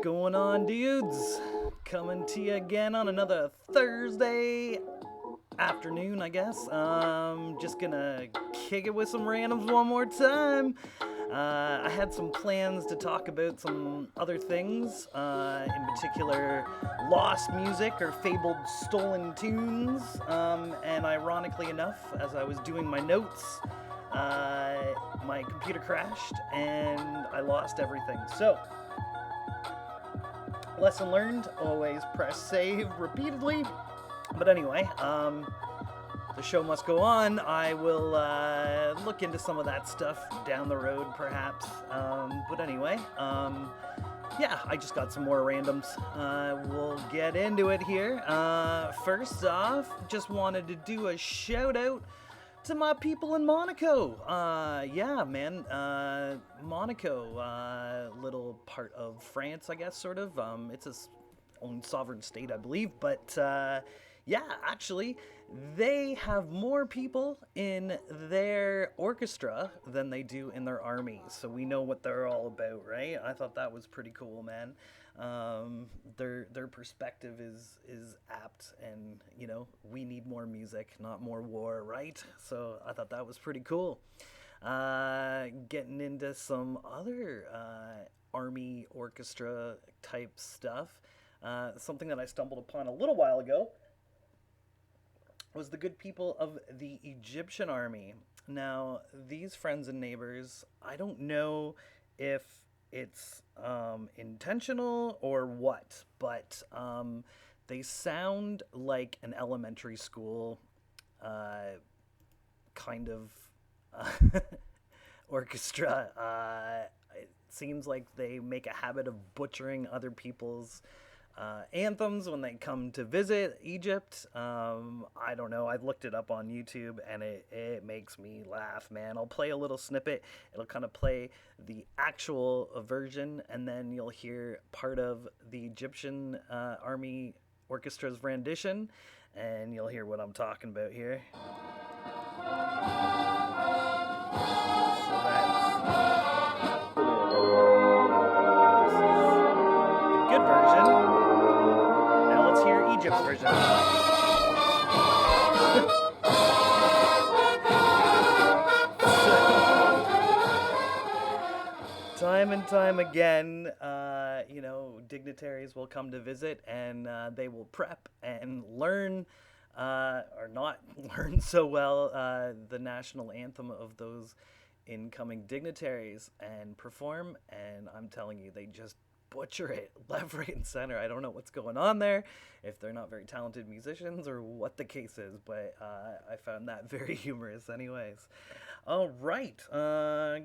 going on, dudes? Coming to you again on another Thursday afternoon, I guess. Just gonna kick it with some randoms one more time. I had some plans to talk about some other things, in particular lost music or fabled stolen tunes, and ironically enough, as I was doing my notes, my computer crashed and I lost everything. So, lesson learned, always press save repeatedly. But anyway, the show must go on. I will look into some of that stuff down the road, perhaps. But anyway, yeah, I just got some more randoms. We'll get into it here. First off, just wanted to do a shout out to my people in Monaco. Yeah, man. Monaco, little part of France, I guess, sort of. It's its own sovereign state, I believe. But yeah, actually, they have more people in their orchestra than they do in their army. So we know what they're all about, right? I thought that was pretty cool, man. Their perspective is apt, and you know, we need more music, not more war, right? So I thought that was pretty cool. Getting into some other army orchestra type stuff. Something that I stumbled upon a little while ago was the good people of the Egyptian army. Now, these friends and neighbors, I don't know if it's intentional or what, but they sound like an elementary school kind of orchestra. It seems like they make a habit of butchering other people's anthems when they come to visit Egypt. I don't know. I've looked it up on YouTube and it makes me laugh, man. I'll play a little snippet. It'll kind of play the actual version, and then you'll hear part of the Egyptian Army Orchestra's rendition, and you'll hear what I'm talking about here. So that's the good version. Let's hear Egypt's version. Time and time again, you know, dignitaries will come to visit, and they will prep and learn, or not learn so well, the national anthem of those incoming dignitaries and perform, and I'm telling you, they just butcher it left, right, and center. I don't know what's going on there, if they're not very talented musicians or what the case is, but I found that very humorous anyways. All right,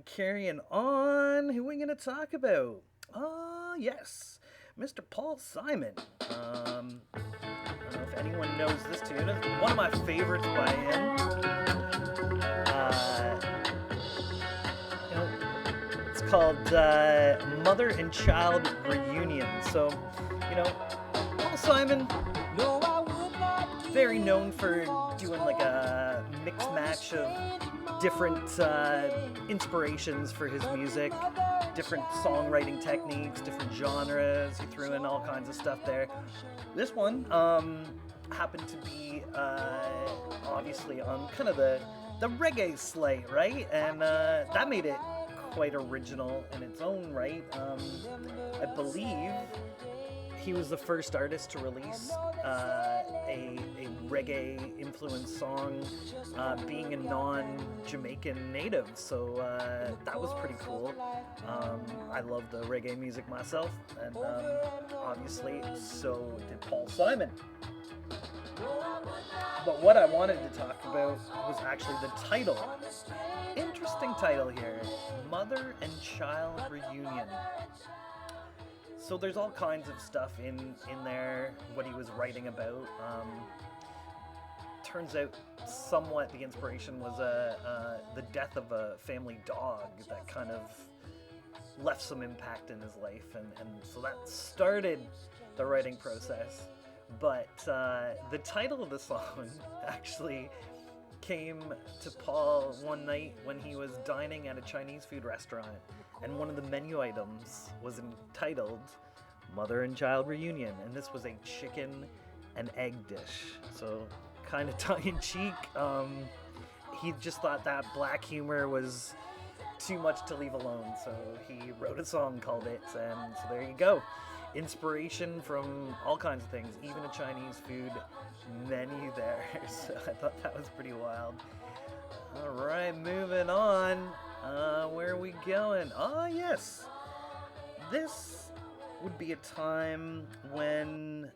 carrying on, who are we going to talk about? Yes, Mr. Paul Simon. I don't know if anyone knows this tune. It's one of my favorites by him. It's called Mother and Child Reunion. So, you know, Paul Simon, very known for doing like a mix match of different inspirations for his music, different songwriting techniques, different genres. He threw in all kinds of stuff there. This one happened to be obviously on kind of the reggae slate, right? And that made it quite original in its own right. I believe he was the first artist to release a reggae influenced song, being a non-Jamaican native, so that was pretty cool. I love the reggae music myself, and obviously so did Paul Simon. But what I wanted to talk about was actually the title. Interesting title here, Mother and Child Reunion. So there's all kinds of stuff in there, what he was writing about. Turns out somewhat the inspiration was the death of a family dog that kind of left some impact in his life, and so that started the writing process. But the title of the song actually came to Paul one night when he was dining at a Chinese food restaurant, and one of the menu items was entitled mother and child reunion, and this was a chicken and egg dish. So kind of tongue-in-cheek. He just thought that black humor was too much to leave alone, so he wrote a song called it, and so there you go. Inspiration from all kinds of things, even a Chinese food menu there. So I thought that was pretty wild. All right, moving on. Where are we going? Ah, yes. This would be a time when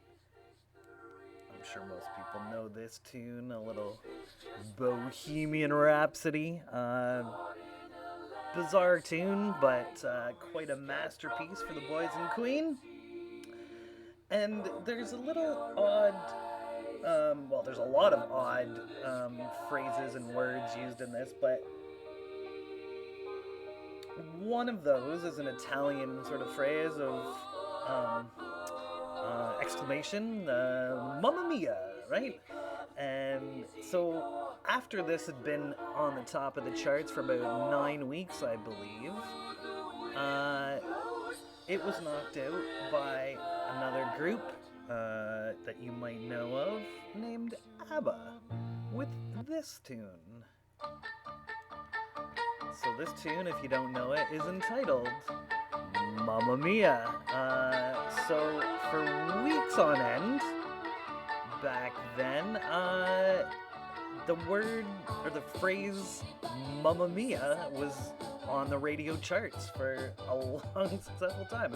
I'm sure most people know this tune, a little Bohemian Rhapsody. Bizarre tune, but quite a masterpiece for the boys and Queen. And there's a little odd, there's a lot of odd phrases and words used in this, but one of those is an Italian sort of phrase of exclamation, Mamma Mia, right? And so after this had been on the top of the charts for about 9 weeks, I believe, it was knocked out by another group that you might know of named ABBA with this tune. So this tune, if you don't know it, is entitled Mamma Mia. So for weeks on end, back then, the word or the phrase Mamma Mia was on the radio charts for a long, successful time.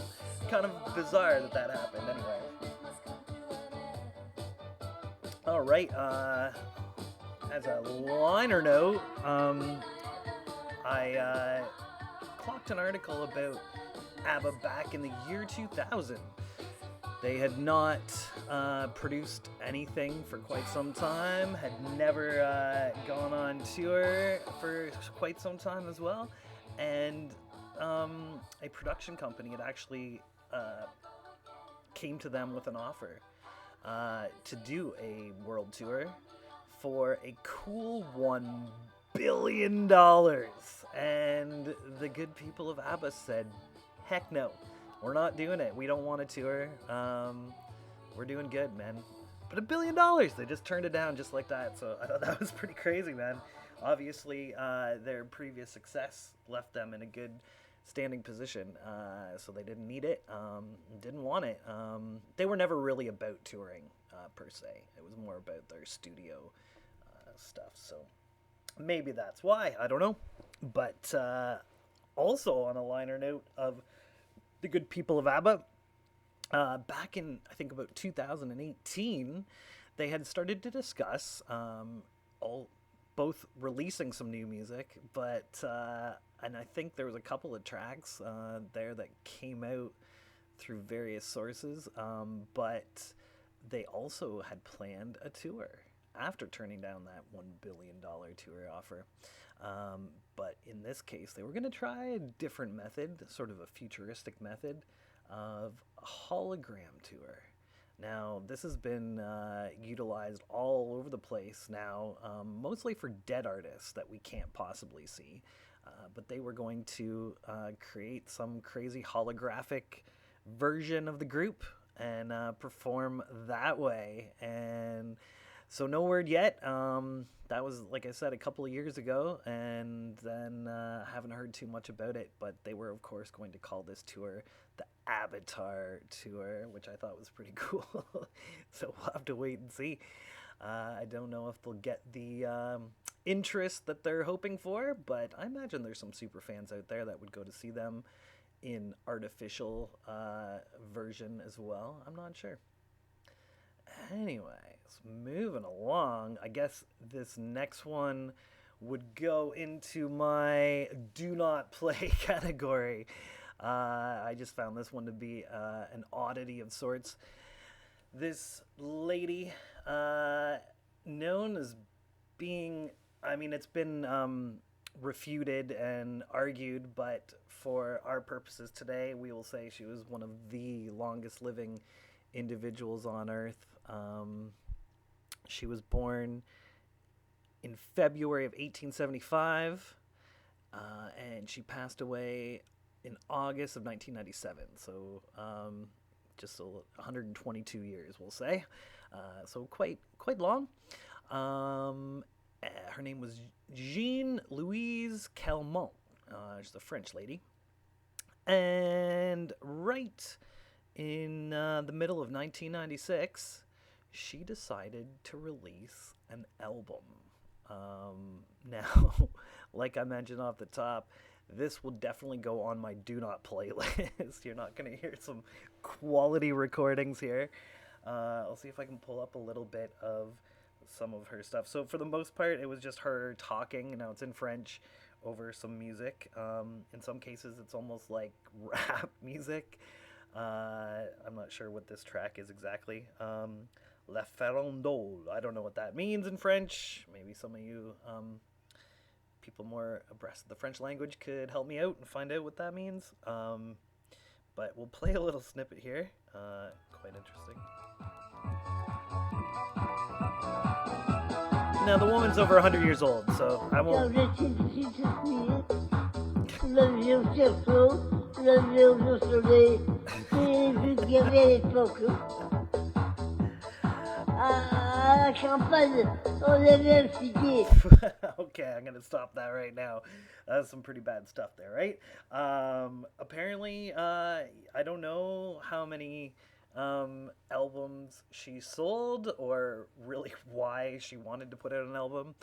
Kind of bizarre that happened, anyway. All right, as a liner note, I clocked an article about ABBA back in the year 2000. They had not produced anything for quite some time, had never gone on tour for quite some time as well, and a production company had actually came to them with an offer to do a world tour for a cool $1 billion. And the good people of ABBA said, heck no. We're not doing it. We don't want a tour. We're doing good, man. But $1 billion, they just turned it down just like that. So I thought that was pretty crazy, man. Obviously, their previous success left them in a good standing position. So they didn't need it, didn't want it. They were never really about touring, per se. It was more about their studio stuff. So maybe that's why. I don't know. But also on a liner note of the good people of ABBA, back in, I think, about 2018, they had started to discuss both releasing some new music, but and I think there was a couple of tracks there that came out through various sources, but they also had planned a tour after turning down that $1 billion tour offer. But in this case, they were going to try a different method, sort of a futuristic method of a hologram tour. Now, this has been utilized all over the place now, mostly for dead artists that we can't possibly see. But they were going to create some crazy holographic version of the group and perform that way. And so no word yet. That was, like I said, a couple of years ago, and then haven't heard too much about it. But they were, of course, going to call this tour the Avatar Tour, which I thought was pretty cool. So we'll have to wait and see. I don't know if they'll get the interest that they're hoping for, but I imagine there's some super fans out there that would go to see them in artificial version as well. I'm not sure. Anyways, moving along, I guess this next one would go into my do not play category. I just found this one to be an oddity of sorts. This lady, known as being, I mean, it's been refuted and argued, but for our purposes today, we will say she was one of the longest living individuals on Earth. She was born in February of 1875, and she passed away in August of 1997. So just 122 years, we'll say. So quite long. Her name was Jean-Louise Calment. She's a French lady. And right in the middle of 1996, she decided to release an album. Now, like I mentioned off the top, this will definitely go on my do not playlist. You're not going to hear some quality recordings here. I'll see if I can pull up a little bit of some of her stuff. So for the most part, it was just her talking. Now it's in French over some music. In some cases, it's almost like rap music. I'm not sure what this track is exactly. La Farandole. I don't know what that means in French. Maybe some of you people more abreast of the French language could help me out and find out what that means. But we'll play a little snippet here. Quite interesting. Now, the woman's over 100 years old, so I won't... Okay, I'm gonna stop that right now. That's some pretty bad stuff there, right? Apparently, I don't know how many albums she sold or really why she wanted to put out an album,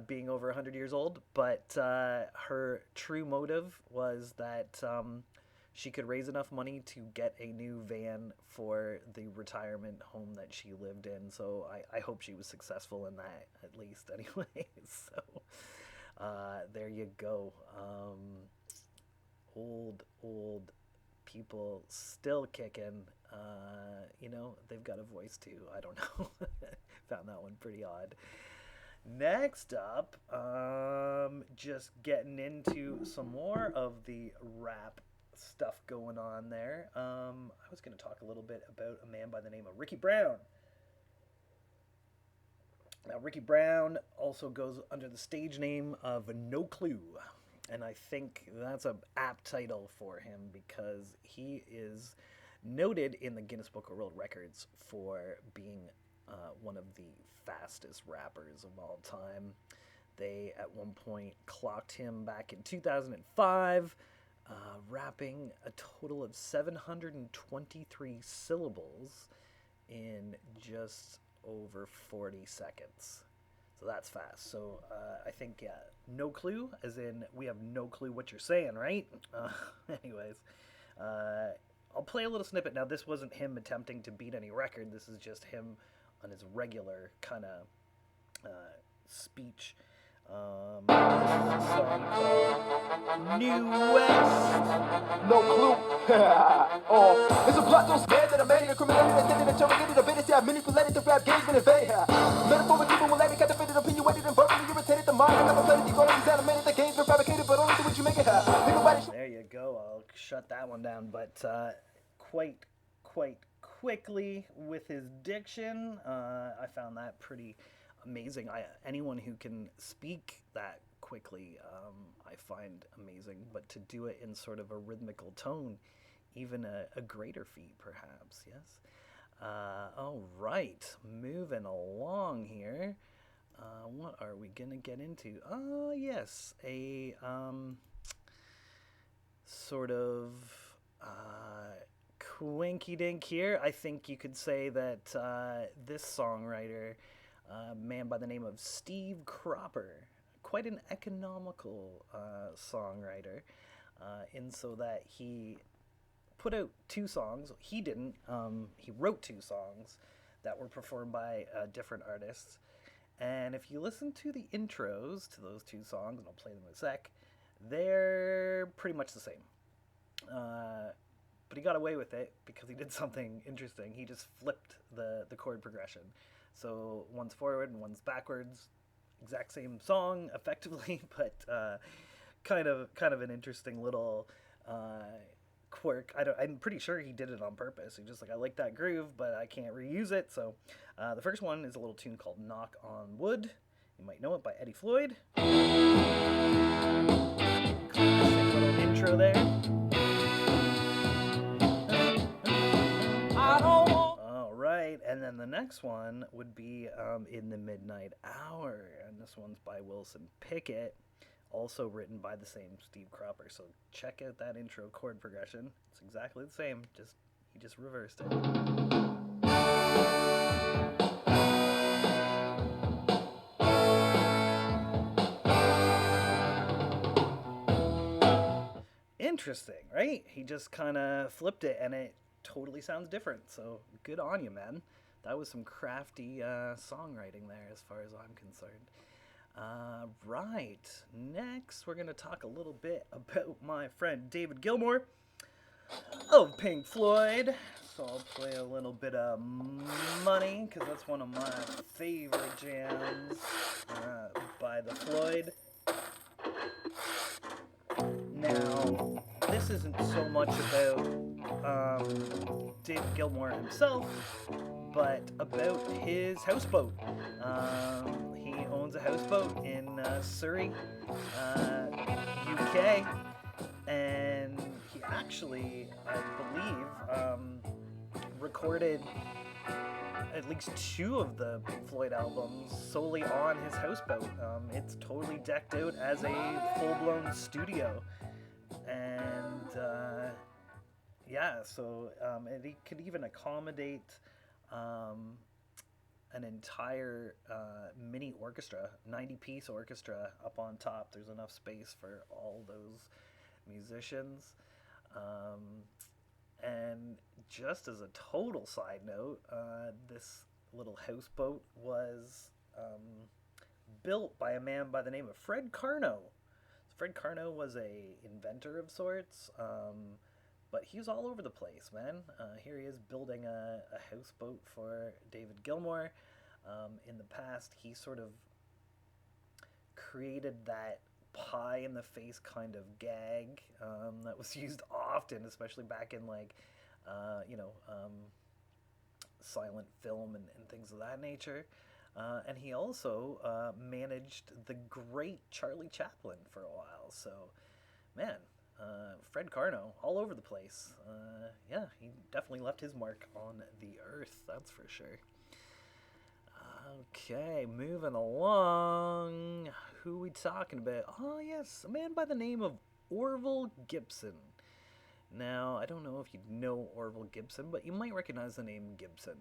being over 100 years old, but her true motive was that she could raise enough money to get a new van for the retirement home that she lived in. So I hope she was successful in that, at least, anyway. So there you go. Old people still kicking. You know, they've got a voice too. I don't know. Found that one pretty odd. Next up, just getting into some more of the rap stuff going on there. I was going to talk a little bit about a man by the name of Ricky Brown. Now, Ricky Brown also goes under the stage name of No Clue, and I think that's an apt title for him because he is noted in the Guinness Book of World Records for being one of the fastest rappers of all time. They, at one point, clocked him back in 2005, rapping a total of 723 syllables in just over 40 seconds. So that's fast. So I think, yeah, no clue, as in we have no clue what you're saying, right? Anyways, I'll play a little snippet. Now, this wasn't him attempting to beat any record. This is just him on his regular kind of speech. This is a song called New West. No clue. Oh, it's a plot to scared that I made a criminal that did it, interrogated a bit, I manipulated the rap games in vain. Metaphor with people will let it cut the fitted opinionated and verbally irritated the mind. I never played it, you already animated the game's been fabricated, but only do what you make it have. There you go. I'll shut that one down, but quite quickly with his diction. I found that pretty amazing. Anyone who can speak that quickly, I find amazing, but to do it in sort of a rhythmical tone, even a greater feat, perhaps. Yes. All right, moving along here. What are we gonna get into? Yes, a sort of quinky dink here. I think you could say that this songwriter, a man by the name of Steve Cropper, quite an economical songwriter, in so that he put out two songs. He didn't. He wrote two songs that were performed by different artists. And if you listen to the intros to those two songs, and I'll play them in a sec, they're pretty much the same. But he got away with it because he did something interesting. He just flipped the chord progression. So one's forward and one's backwards. Exact same song, effectively, but kind of an interesting little quirk. I'm pretty sure he did it on purpose. He just I like that groove, but I can't reuse it. So the first one is a little tune called Knock on Wood. You might know it by Eddie Floyd. Classic little intro there. And the next one would be In the Midnight Hour, and this one's by Wilson Pickett, also written by the same Steve Cropper. So check out that intro chord progression. It's exactly the same, just he just reversed it. Interesting, right? He just kind of flipped it, and it totally sounds different. So good on you, man. That was some crafty songwriting there, as far as I'm concerned. Right. Next, we're going to talk a little bit about my friend David Gilmour of Pink Floyd. So I'll play a little bit of Money, because that's one of my favorite jams by the Floyd. Now, this isn't so much about David Gilmour himself, but about his houseboat. He owns a houseboat in Surrey, UK, and he actually, I believe, recorded at least 2 of the Pink Floyd albums solely on his houseboat. It's totally decked out as a full-blown studio. And so it could even accommodate an entire mini orchestra, 90-piece orchestra up on top. There's enough space for all those musicians. And just as a total side note, this little houseboat was built by a man by the name of Fred Carno. Fred Carno was a inventor of sorts, but he was all over the place, man. Here he is building a houseboat for David Gilmour. In the past, he sort of created that pie-in-the-face kind of gag that was used often, especially back in, silent film and things of that nature. And he also managed the great Charlie Chaplin for a while. So, man, Fred Carno, all over the place. He definitely left his mark on the earth, that's for sure. Okay, moving along. Who are we talking about? Oh, yes, a man by the name of Orville Gibson. Now, I don't know if you know Orville Gibson, but you might recognize the name Gibson.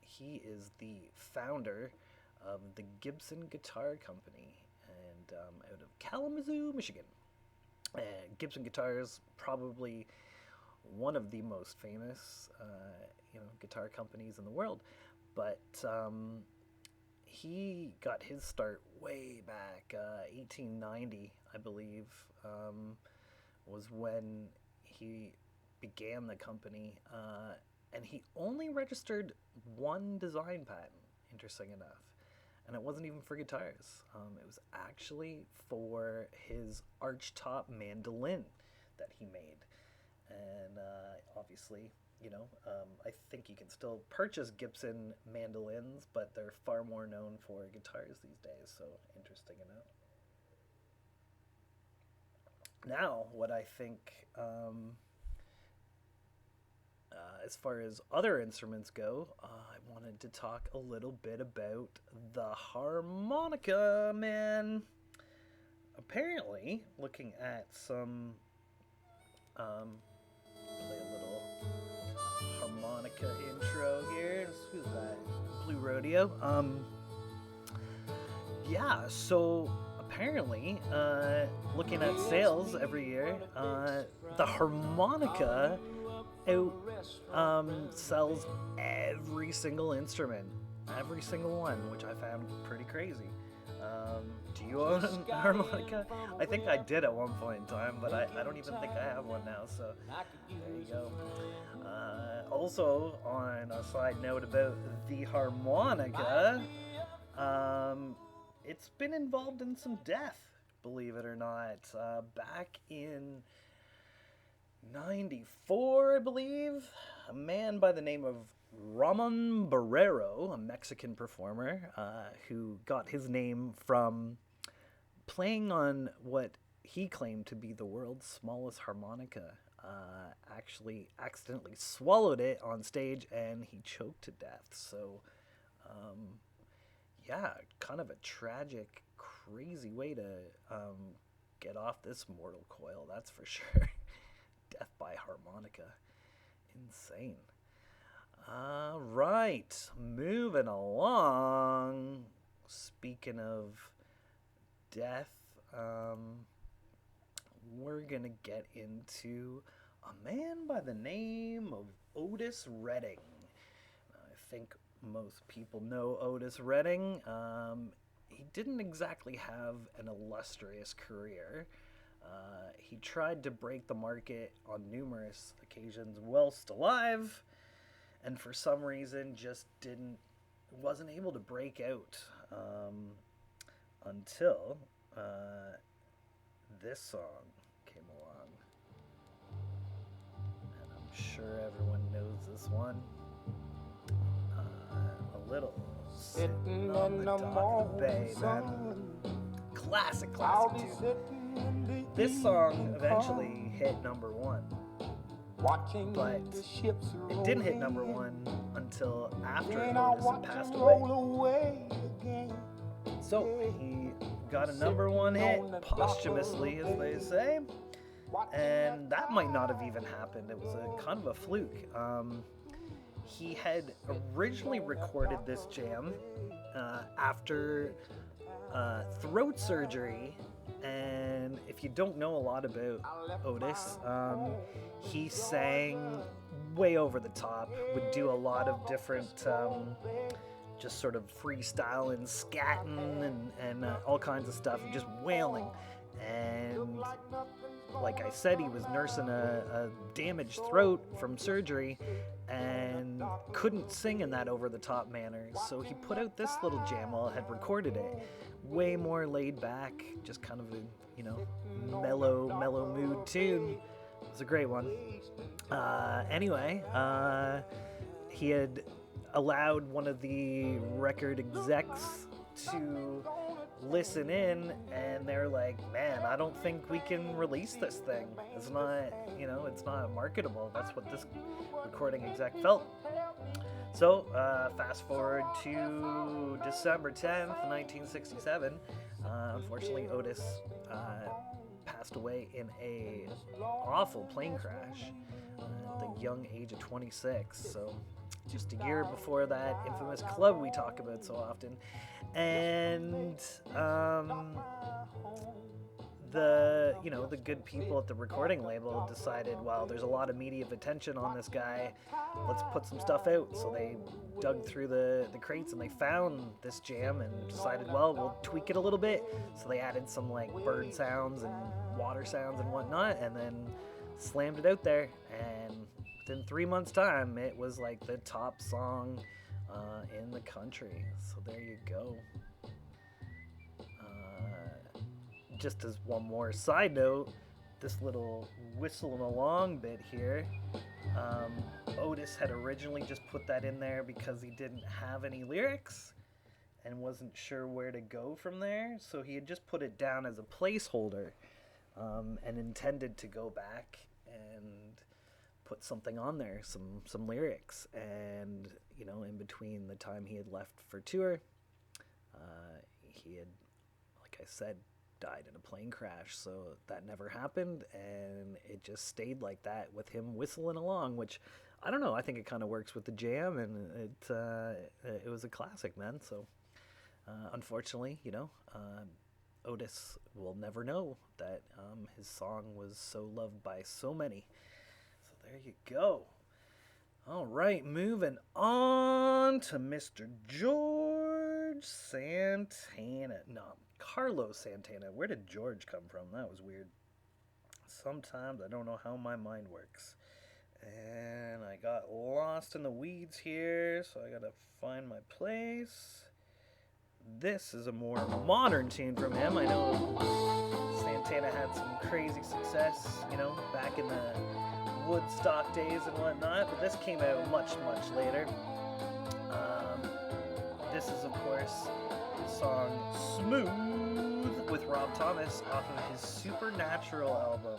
He is the founder of the Gibson Guitar Company, and out of Kalamazoo, Michigan. Gibson Guitars, probably one of the most famous, guitar companies in the world. But he got his start way back, 1890, I believe, was when he began the company, and he only registered one design patent, interesting enough, and it wasn't even for guitars. It was actually for his archtop mandolin that he made, and obviously, I think you can still purchase Gibson mandolins, but they're far more known for guitars these days, so interesting enough. Now, what I think, as far as other instruments go, I wanted to talk a little bit about the harmonica, man. Apparently, looking at some, play a little harmonica intro here. Who's that? Blue Rodeo. So apparently, looking at sales every year, the harmonica sells every single instrument, every single one, which I found pretty crazy. Do you own a harmonica? I think I did at one point in time, but I don't even think I have one now, so there you go. Also, on a side note about the harmonica, it's been involved in some death, believe it or not. Back in 94, I believe, a man by the name of Ramon Barrero, a Mexican performer, who got his name from playing on what he claimed to be the world's smallest harmonica, actually accidentally swallowed it on stage and he choked to death. So, yeah, kind of a tragic, crazy way to get off this mortal coil, that's for sure. Death by harmonica. Insane. All right, moving along. Speaking of death, we're going to get into a man by the name of Otis Redding. I think most people know Otis Redding. He didn't exactly have an illustrious career. He tried to break the market on numerous occasions whilst alive, and for some reason just wasn't able to break out until this song came along. And I'm sure everyone knows this one. A little Sitting on the Dock of the Bay, man. Classic tune. This song eventually hit number one. But it didn't hit number one until after Otis had passed away. So he got a number one hit posthumously, as they say, and that might not have even happened. It was a kind of a fluke. He had originally recorded this jam after throat surgery. And if you don't know a lot about Otis, he sang way over the top, would do a lot of different just sort of freestyle and scatting and all kinds of stuff, and just wailing. And like I said, he was nursing a damaged throat from surgery and couldn't sing in that over-the-top manner. So he put out this little jam while I had recorded it. Way more laid back, just kind of a, mellow mood tune. It was a great one. Anyway, he had allowed one of the record execs to listen in, and they're like, man, I don't think we can release this thing. It's not, it's not marketable. That's what this recording exec felt. So, fast forward to December 10th, 1967. Unfortunately, Otis passed away in a awful plane crash at the young age of 26. So, just a year before that infamous club we talk about so often. And the good people at the recording label decided, well, there's a lot of media attention on this guy, let's put some stuff out. So they dug through the crates and they found this jam and decided, well, we'll tweak it a little bit. So they added some like bird sounds and water sounds and whatnot, and then slammed it out there. And within 3 months' time, it was like the top song in the country. So there you go. Just as one more side note, this little whistling along bit here, Otis had originally just put that in there because he didn't have any lyrics and wasn't sure where to go from there. So he had just put it down as a placeholder and intended to go back and put something on there, some lyrics. And, in between the time he had left for tour, he had, like I said, died in a plane crash, so that never happened, and it just stayed like that with him whistling along, which, I don't know, I think it kind of works with the jam, and it was a classic, man. So unfortunately, Otis will never know that his song was so loved by so many. So there you go. All right, moving on to Mr. George Santana. No, Carlos Santana. Where did George come from? That was weird. Sometimes I don't know how my mind works. And I got lost in the weeds here, so I gotta find my place. This is a more modern tune from him. I know Santana had some crazy success, back in the Woodstock days and whatnot, but this came out much, much later. This is, of course, the song Smooth with Rob Thomas off of his Supernatural album.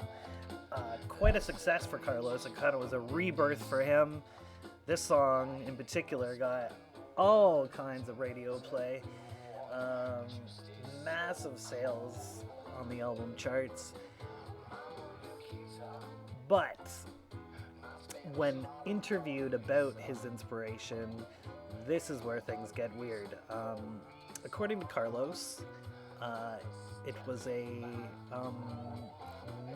quite a success for Carlos. It kind of was a rebirth for him. This song in particular got all kinds of radio play, massive sales on the album charts. But when interviewed about his inspiration, this is where things get weird. According to Carlos, it was a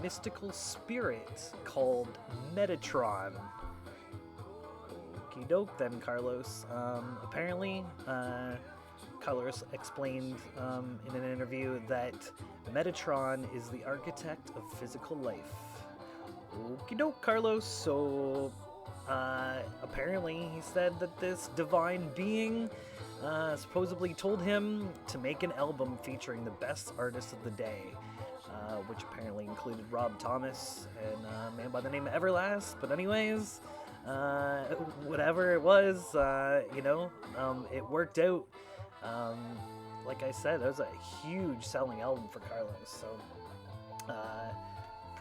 mystical spirit called Metatron. Okie doke then, Carlos. Apparently, Carlos explained in an interview that Metatron is the architect of physical life. Okie doke, Carlos. So, apparently he said that this divine being supposedly told him to make an album featuring the best artists of the day, which apparently included Rob Thomas and a man by the name of Everlast. But anyways, whatever it was, it worked out. Like I said, that was a huge selling album for Carlos. So,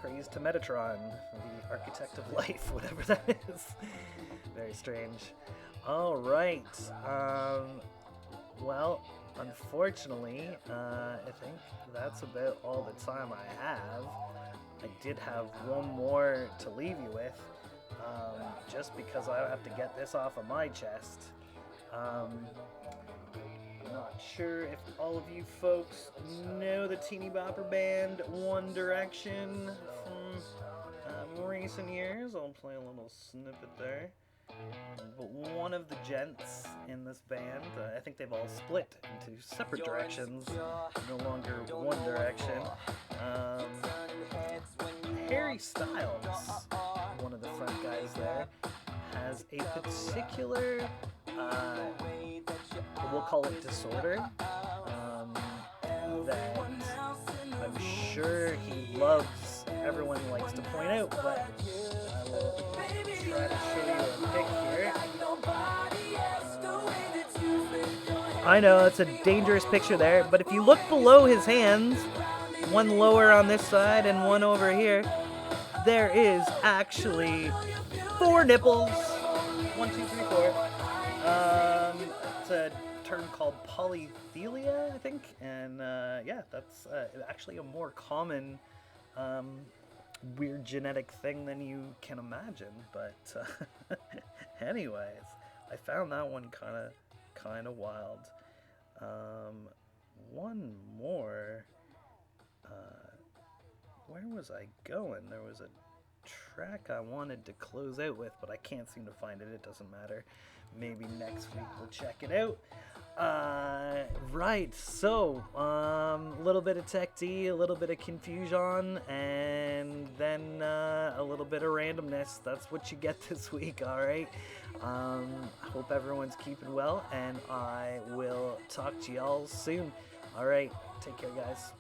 praise to Metatron, the architect of life, whatever that is. Very strange. All right. Well, unfortunately, I think that's about all the time I have. I did have one more to leave you with, just because I have to get this off of my chest. I'm not sure if all of you folks know the teeny bopper band One Direction from recent years. I'll play a little snippet there. But one of the gents in this band, I think they've all split into separate directions, no longer One Direction. Harry Styles, one of the front guys there, has a particular, we'll call it disorder, that I'm sure he loves, everyone likes to point out, but I will try to show you a pic here. I know it's a dangerous picture there, but if you look below his hands, one lower on this side and one over here, there is actually 4 nipples. 1, 2, 3, 4. It's a term called polythelia, I think, and that's actually a more common weird genetic thing than you can imagine. But anyways, I found that one kind of wild. One more. Where was I going? There was a track I wanted to close out with, but I can't seem to find it. It doesn't matter. Maybe next week we'll check it out. Right, so a little bit of tech D, a little bit of confusion, and then a little bit of randomness. That's what you get this week, alright? I hope everyone's keeping well, and I will talk to y'all soon. Alright, take care, guys.